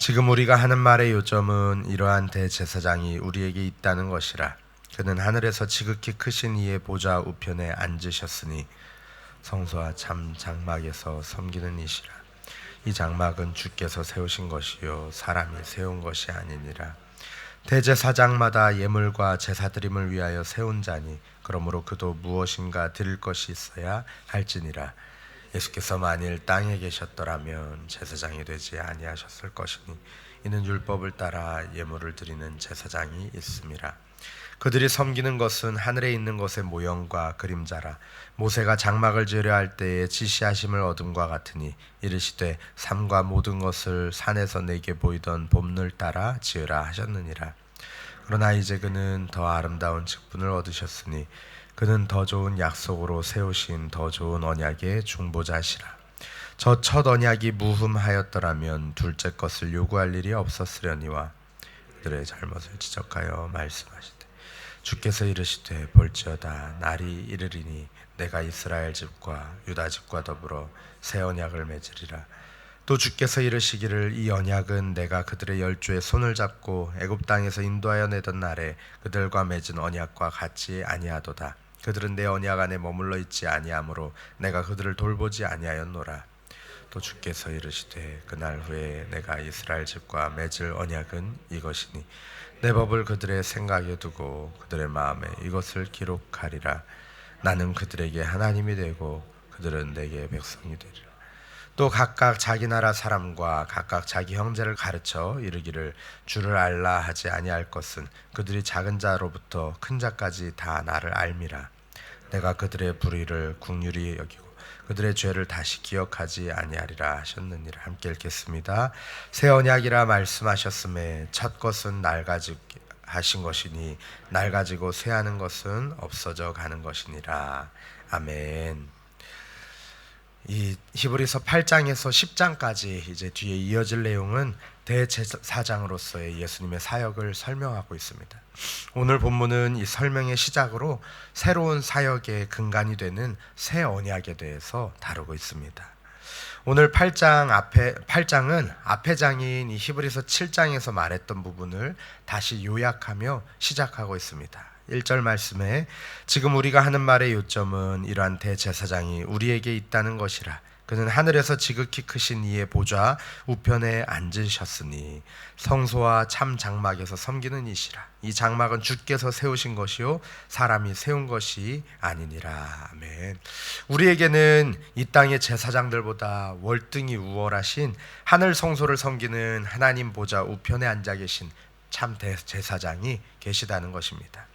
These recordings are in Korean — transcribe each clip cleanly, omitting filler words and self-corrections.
지금 우리가 하는 말의 요점은 이러한 대제사장이 우리에게 있다는 것이라. 그는 하늘에서 지극히 크신 이의 보좌 우편에 앉으셨으니 성소와 참 장막에서 섬기는 이시라. 이 장막은 주께서 세우신 것이요 사람이 세운 것이 아니니라. 대제사장마다 예물과 제사드림을 위하여 세운 자니 그러므로 그도 무엇인가 드릴 것이 있어야 할지니라. 예수께서 만일 땅에 계셨더라면 제사장이 되지 아니하셨을 것이니 이는 율법을 따라 예물을 드리는 제사장이 있음이라. 그들이 섬기는 것은 하늘에 있는 것의 모형과 그림자라. 모세가 장막을 지으려 할 때에 지시하심을 얻음과 같으니 이르시되 삼가 모든 것을 산에서 내게 보이던 봄을 따라 지으라 하셨느니라. 그러나 이제 그는 더 아름다운 직분을 얻으셨으니 그는 더 좋은 약속으로 세우신 더 좋은 언약의 중보자시라. 저 첫 언약이 무흠하였더라면 둘째 것을 요구할 일이 없었으려니와 그들의 잘못을 지적하여 말씀하시되 주께서 이르시되 볼지어다 날이 이르리니 내가 이스라엘 집과 유다 집과 더불어 새 언약을 맺으리라. 또 주께서 이르시기를 이 언약은 내가 그들의 열조의 손을 잡고 애굽 땅에서 인도하여 내던 날에 그들과 맺은 언약과 같지 아니하도다. 그들은 내 언약 안에 머물러 있지 아니하므로 내가 그들을 돌보지 아니하였노라. 또 주께서 이르시되 그날 후에 내가 이스라엘 집과 맺을 언약은 이것이니 내 법을 그들의 생각에 두고 그들의 마음에 이것을 기록하리라. 나는 그들에게 하나님이 되고 그들은 내게 백성이 되리라. 또 각각 자기 나라 사람과 각각 자기 형제를 가르쳐 이르기를 주를 알라 하지 아니할 것은 그들이 작은 자로부터 큰 자까지 다 나를 알미라. 내가 그들의 불의를 긍휼히 여기고 그들의 죄를 다시 기억하지 아니하리라 하셨느니라. 함께 읽겠습니다. 새 언약이라 말씀하셨음에 첫 것은 낡아지게 하신 것이니 낡아지고 쇠하는 것은 없어져 가는 것이니라. 아멘. 이 히브리서 8장에서 10장까지 이제 뒤에 이어질 내용은 대제사장으로서의 예수님의 사역을 설명하고 있습니다. 오늘 본문은 이 설명의 시작으로 새로운 사역의 근간이 되는 새 언약에 대해서 다루고 있습니다. 오늘 8장은 앞에 장인 이 히브리서 7장에서 말했던 부분을 다시 요약하며 시작하고 있습니다. 1절 말씀에 지금 우리가 하는 말의 요점은 이러한 대제사장이 우리에게 있다는 것이라. 그는 하늘에서 지극히 크신 이의 보좌 우편에 앉으셨으니 성소와 참 장막에서 섬기는 이시라. 이 장막은 주께서 세우신 것이요 사람이 세운 것이 아니니라. 아멘. 우리에게는 이 땅의 제사장들보다 월등히 우월하신 하늘 성소를 섬기는 하나님 보좌 우편에 앉아 계신 참 대제사장이 계시다는 것입니다.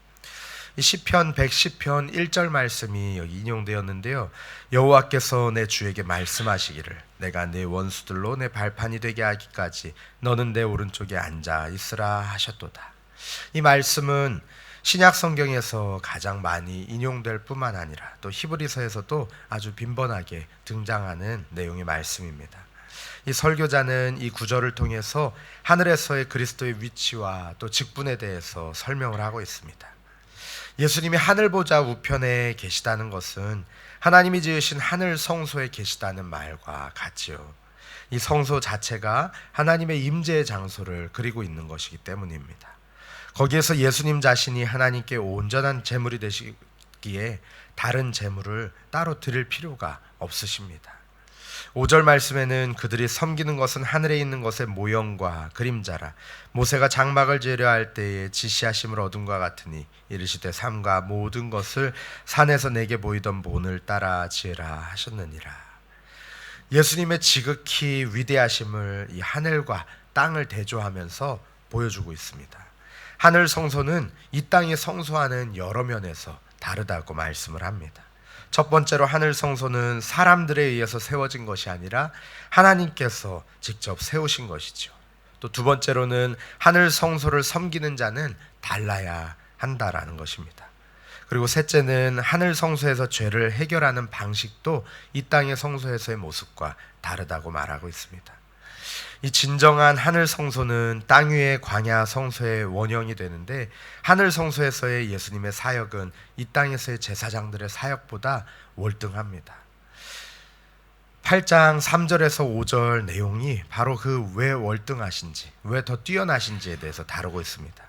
이 시편 110편 1절 말씀이 여기 인용되었는데요. 여호와께서 내 주에게 말씀하시기를 내가 내 원수들로 내 발판이 되게 하기까지 너는 내 오른쪽에 앉아 있으라 하셨도다. 이 말씀은 신약 성경에서 가장 많이 인용될 뿐만 아니라 또 히브리서에서도 아주 빈번하게 등장하는 내용의 말씀입니다. 이 설교자는 이 구절을 통해서 하늘에서의 그리스도의 위치와 또 직분에 대해서 설명을 하고 있습니다. 예수님이 하늘 보좌 우편에 계시다는 것은 하나님이 지으신 하늘 성소에 계시다는 말과 같지요. 이 성소 자체가 하나님의 임재의 장소를 그리고 있는 것이기 때문입니다. 거기에서 예수님 자신이 하나님께 온전한 제물이 되시기에 다른 제물을 따로 드릴 필요가 없으십니다. 5절 말씀에는 그들이 섬기는 것은 하늘에 있는 것의 모형과 그림자라. 모세가 장막을 지으려 할 때에 지시하심을 얻음과 같으니 이르시되 삼가 모든 것을 산에서 내게 보이던 본을 따라 지으라 하셨느니라. 예수님의 지극히 위대하심을 이 하늘과 땅을 대조하면서 보여주고 있습니다. 하늘 성소는 이 땅의 성소와는 여러 면에서 다르다고 말씀을 합니다. 첫 번째로 하늘 성소는 사람들에 의해서 세워진 것이 아니라 하나님께서 직접 세우신 것이죠. 또 두 번째로는 하늘 성소를 섬기는 자는 달라야 한다라는 것입니다. 그리고 셋째는 하늘 성소에서 죄를 해결하는 방식도 이 땅의 성소에서의 모습과 다르다고 말하고 있습니다. 이 진정한 하늘 성소는 땅 위의 광야 성소의 원형이 되는데 하늘 성소에서의 예수님의 사역은 이 땅에서의 제사장들의 사역보다 월등합니다. 8장 3절에서 5절 내용이 바로 그 왜 월등하신지, 왜 더 뛰어나신지에 대해서 다루고 있습니다.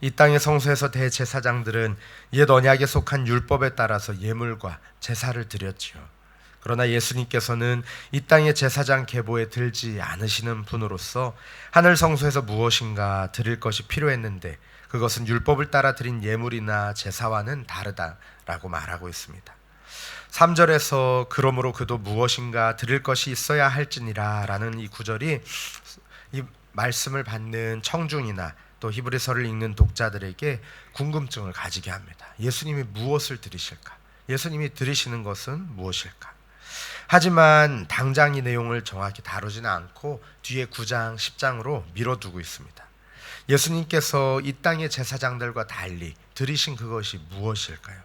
이 땅의 성소에서 대제사장들은 옛 언약에 속한 율법에 따라서 예물과 제사를 드렸지요. 그러나 예수님께서는 이 땅의 제사장 계보에 들지 않으시는 분으로서 하늘 성소에서 무엇인가 드릴 것이 필요했는데 그것은 율법을 따라 드린 예물이나 제사와는 다르다라고 말하고 있습니다. 3절에서 그러므로 그도 무엇인가 드릴 것이 있어야 할지니라 라는 이 구절이 이 말씀을 받는 청중이나 또 히브리서를 읽는 독자들에게 궁금증을 가지게 합니다. 예수님이 무엇을 드리실까? 예수님이 드리시는 것은 무엇일까? 하지만 당장 이 내용을 정확히 다루지는 않고 뒤에 9장, 10장으로 미뤄두고 있습니다. 예수님께서 이 땅의 제사장들과 달리 드리신 그것이 무엇일까요?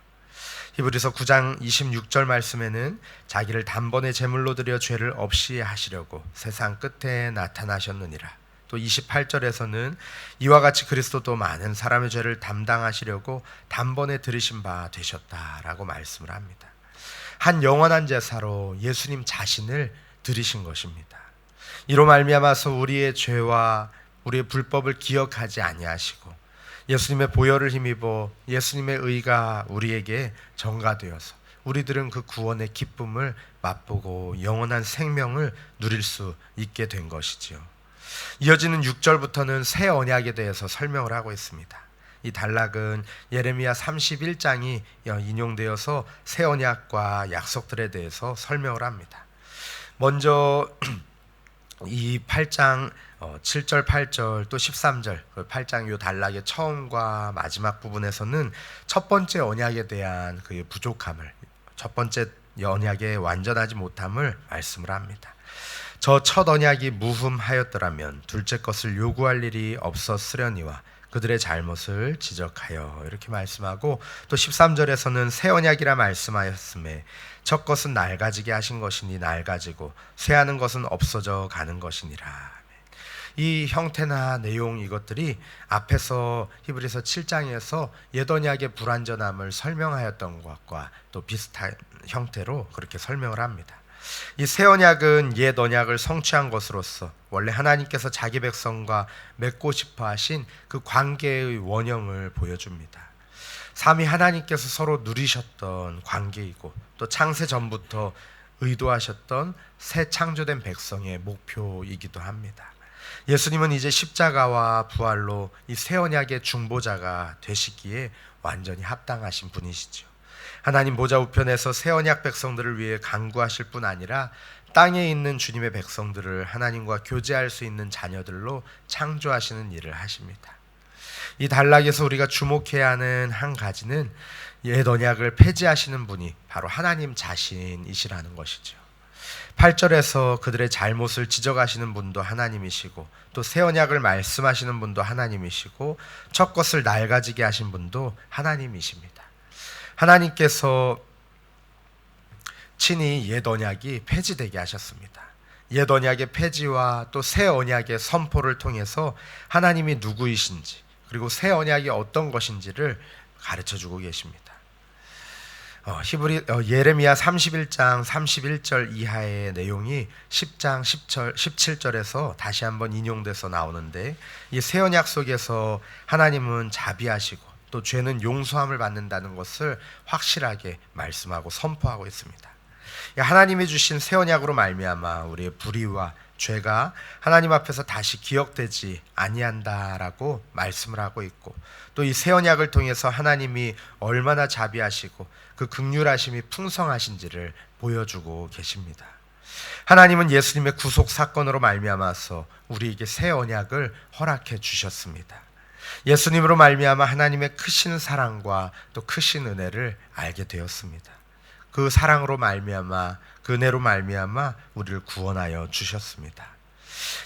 히브리서 9장 26절 말씀에는 자기를 단번에 제물로 드려 죄를 없이 하시려고 세상 끝에 나타나셨느니라. 또 28절에서는 이와 같이 그리스도도 많은 사람의 죄를 담당하시려고 단번에 들이신 바 되셨다라고 말씀을 합니다. 한 영원한 제사로 예수님 자신을 드리신 것입니다. 이로 말미암아서 우리의 죄와 우리의 불법을 기억하지 아니하시고 예수님의 보혈을 힘입어 예수님의 의가 우리에게 전가되어서 우리들은 그 구원의 기쁨을 맛보고 영원한 생명을 누릴 수 있게 된 것이지요. 이어지는 6절부터는 새 언약에 대해서 설명을 하고 있습니다. 이 단락은 예레미야 31장이 인용되어서 새 언약과 약속들에 대해서 설명을 합니다. 먼저 이 8장 7절, 8절 또 13절 8장 요 단락의 처음과 마지막 부분에서는 첫 번째 언약에 대한 그 부족함을, 첫 번째 언약의 완전하지 못함을 말씀을 합니다. 저 첫 언약이 무흠하였더라면 둘째 것을 요구할 일이 없었으려니와 그들의 잘못을 지적하여 이렇게 말씀하고 또 13절에서는 새 언약이라 말씀하였음에 첫 것은 낡아지게 하신 것이니 낡아지고 쇠하는 것은 없어져 가는 것이니라. 이 형태나 내용 이것들이 앞에서 히브리서 7장에서 옛 언약의 불완전함을 설명하였던 것과 또 비슷한 형태로 그렇게 설명을 합니다. 이 새 언약은 옛 언약을 성취한 것으로서 원래 하나님께서 자기 백성과 맺고 싶어 하신 그 관계의 원형을 보여줍니다. 삼위 하나님께서 서로 누리셨던 관계이고 또 창세 전부터 의도하셨던 새 창조된 백성의 목표이기도 합니다. 예수님은 이제 십자가와 부활로 이 새 언약의 중보자가 되시기에 완전히 합당하신 분이시죠. 하나님 보좌 우편에서 새 언약 백성들을 위해 간구하실 뿐 아니라 땅에 있는 주님의 백성들을 하나님과 교제할 수 있는 자녀들로 창조하시는 일을 하십니다. 이 단락에서 우리가 주목해야 하는 한 가지는 옛 언약을 폐지하시는 분이 바로 하나님 자신이시라는 것이죠. 8절에서 그들의 잘못을 지적하시는 분도 하나님이시고 또 새 언약을 말씀하시는 분도 하나님이시고 첫 것을 낡아지게 하신 분도 하나님이십니다. 하나님께서 친히 옛 언약이 폐지되게 하셨습니다. 옛 언약의 폐지와 또 새 언약의 선포를 통해서 하나님이 누구이신지 그리고 새 언약이 어떤 것인지를 가르쳐주고 계십니다. 예레미야 31장 31절 이하의 내용이 10장 10절, 17절에서 다시 한번 인용돼서 나오는데 이 새 언약 속에서 하나님은 자비하시고 또 죄는 용서함을 받는다는 것을 확실하게 말씀하고 선포하고 있습니다. 하나님이 주신 새 언약으로 말미암아 우리의 불의와 죄가 하나님 앞에서 다시 기억되지 아니한다라고 말씀을 하고 있고 또 이 새 언약을 통해서 하나님이 얼마나 자비하시고 그 긍휼하심이 풍성하신지를 보여주고 계십니다. 하나님은 예수님의 구속 사건으로 말미암아서 우리에게 새 언약을 허락해 주셨습니다. 예수님으로 말미암아 하나님의 크신 사랑과 또 크신 은혜를 알게 되었습니다. 그 사랑으로 말미암아 그 은혜로 말미암아 우리를 구원하여 주셨습니다.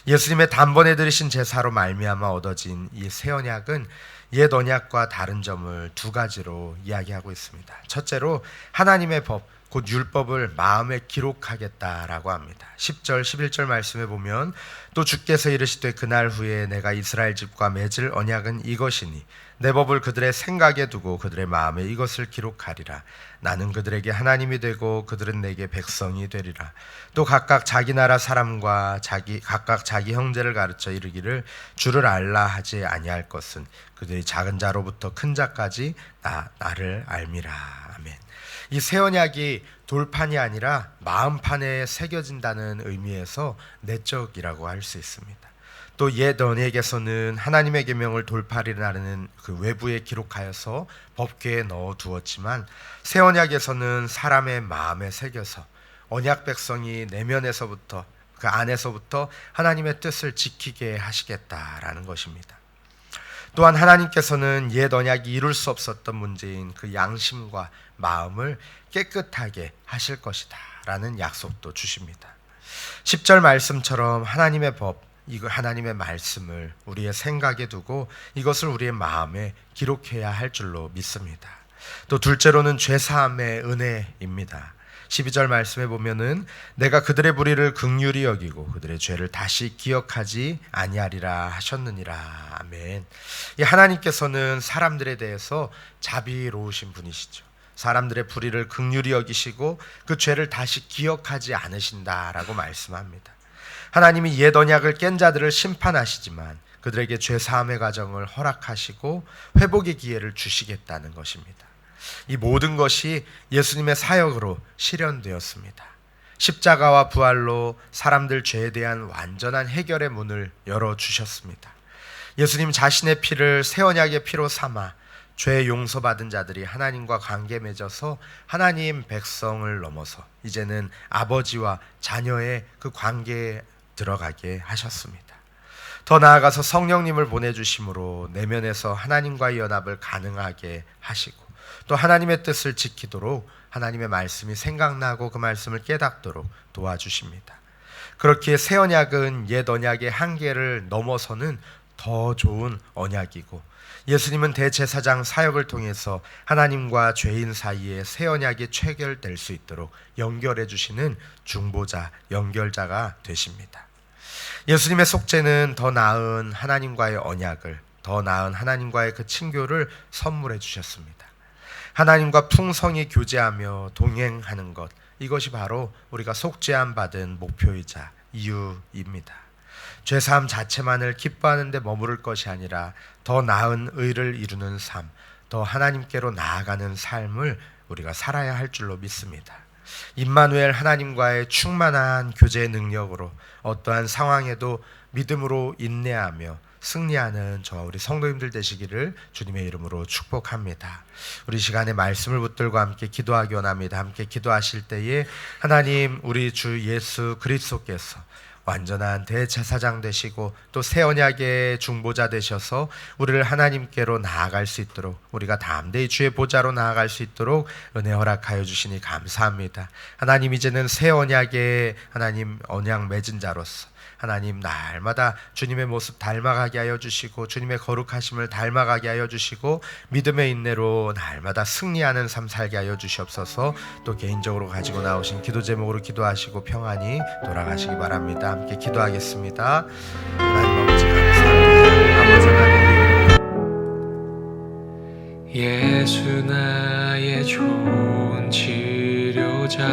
예수님의 단번에 드리신 제사로 말미암아 얻어진 이 새 언약은 옛 언약과 다른 점을 두 가지로 이야기하고 있습니다. 첫째로 하나님의 법, 곧 율법을 마음에 기록하겠다라고 합니다. 10절 11절 말씀에 보면 또 주께서 이르시되 그날 후에 내가 이스라엘 집과 맺을 언약은 이것이니 내 법을 그들의 생각에 두고 그들의 마음에 이것을 기록하리라. 나는 그들에게 하나님이 되고 그들은 내게 백성이 되리라. 또 각각 자기 나라 사람과 각각 자기 형제를 가르쳐 이르기를 주를 알라 하지 아니할 것은 그들이 작은 자로부터 큰 자까지 나를 알미라. 아멘. 이 새 언약이 돌판이 아니라 마음판에 새겨진다는 의미에서 내적이라고 할 수 있습니다. 또 옛 언약에서는 하나님의 계명을 돌파리라는 그 외부에 기록하여서 법궤에 넣어 두었지만 새 언약에서는 사람의 마음에 새겨서 언약 백성이 내면에서부터 그 안에서부터 하나님의 뜻을 지키게 하시겠다라는 것입니다. 또한 하나님께서는 옛 언약이 이룰 수 없었던 문제인 그 양심과 마음을 깨끗하게 하실 것이다 라는 약속도 주십니다. 10절 말씀처럼 하나님의 법, 이거 하나님의 말씀을 우리의 생각에 두고 이것을 우리의 마음에 기록해야 할 줄로 믿습니다. 또 둘째로는 죄사함의 은혜입니다. 12절 말씀에 보면은 내가 그들의 불의를 긍휼히 여기고 그들의 죄를 다시 기억하지 아니하리라 하셨느니라. 아멘. 이 하나님께서는 사람들에 대해서 자비로우신 분이시죠. 사람들의 불의를 긍휼히 여기시고 그 죄를 다시 기억하지 않으신다라고 말씀합니다. 하나님이 옛 언약을 깬 자들을 심판하시지만 그들에게 죄 사함의 과정을 허락하시고 회복의 기회를 주시겠다는 것입니다. 이 모든 것이 예수님의 사역으로 실현되었습니다. 십자가와 부활로 사람들 죄에 대한 완전한 해결의 문을 열어주셨습니다. 예수님 자신의 피를 새 언약의 피로 삼아 죄 용서받은 자들이 하나님과 관계 맺어서 하나님 백성을 넘어서 이제는 아버지와 자녀의 그 관계에 들어가게 하셨습니다. 더 나아가서 성령님을 보내주심으로 내면에서 하나님과의 연합을 가능하게 하시고 또 하나님의 뜻을 지키도록 하나님의 말씀이 생각나고 그 말씀을 깨닫도록 도와주십니다. 그렇기에 새 언약은 옛 언약의 한계를 넘어서는 더 좋은 언약이고 예수님은 대제사장 사역을 통해서 하나님과 죄인 사이에 새 언약이 체결될 수 있도록 연결해 주시는 중보자, 연결자가 되십니다. 예수님의 속죄는 더 나은 하나님과의 언약을, 더 나은 하나님과의 그 친교를 선물해 주셨습니다. 하나님과 풍성히 교제하며 동행하는 것, 이것이 바로 우리가 속죄함 받은 목표이자 이유입니다. 죄사함 자체만을 기뻐하는 데 머무를 것이 아니라 더 나은 의를 이루는 삶, 더 하나님께로 나아가는 삶을 우리가 살아야 할 줄로 믿습니다. 임마누엘 하나님과의 충만한 교제의 능력으로 어떠한 상황에도 믿음으로 인내하며 승리하는 저와 우리 성도님들 되시기를 주님의 이름으로 축복합니다. 우리 시간에 말씀을 붙들고 함께 기도하기 원합니다. 함께 기도하실 때에 하나님 우리 주 예수 그리스도께서 완전한 대제사장 되시고 또 새 언약의 중보자 되셔서 우리를 하나님께로 나아갈 수 있도록 우리가 담대히 주의 보좌로 나아갈 수 있도록 은혜 허락하여 주시니 감사합니다. 하나님 이제는 새 언약의 하나님 언약 맺은 자로서 하나님 날마다 주님의 모습 닮아가게 하여 주시고 주님의 거룩하심을 닮아가게 하여 주시고 믿음의 인내로 날마다 승리하는 삶 살게 하여 주시옵소서. 또 개인적으로 가지고 나오신 기도 제목으로 기도하시고 평안히 돌아가시기 바랍니다. 함께 기도하겠습니다. 하나님 아버지 감사합니다. 아버지 하나님 예수 나의 좋은 치료자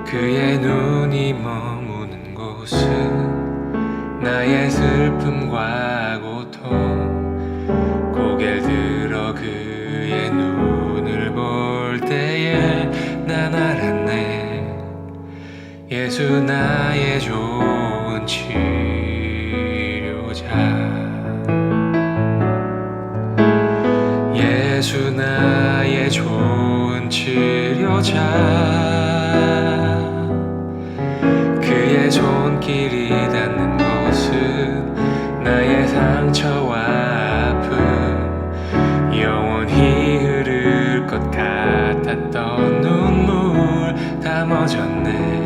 그의 눈이 머무는 곳은 나의 슬픔과 고통 고개를 들어 그의 눈을 볼 때에 난 알았네 예수 나의 좋은 치료자 예수 나의 좋은 치료자 그의 손길이 닿는 곳은 나의 상처와 아픔 영원히 흐를 것 같았던 눈물 다 멎었네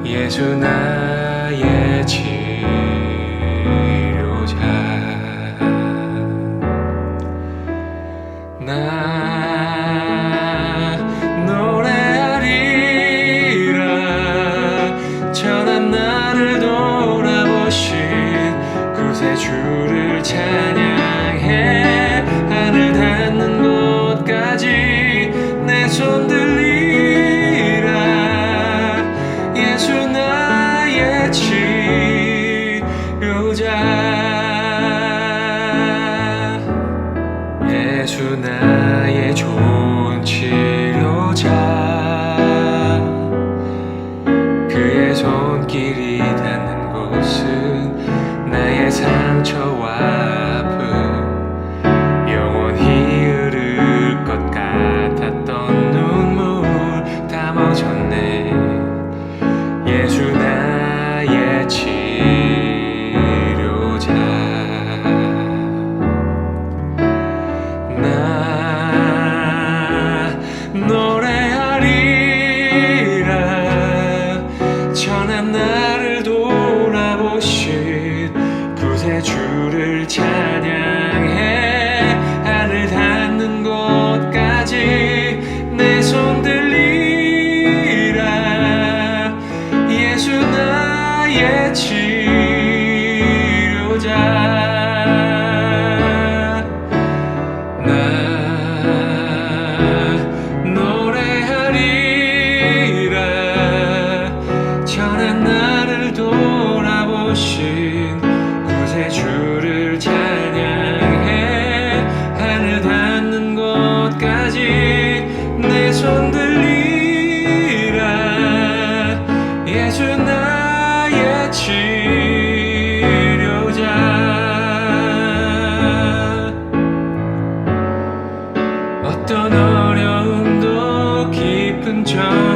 예수 나의 치료자 나 손 들리라. 예수 나의 치료자. 어떤 어려움도 깊은 저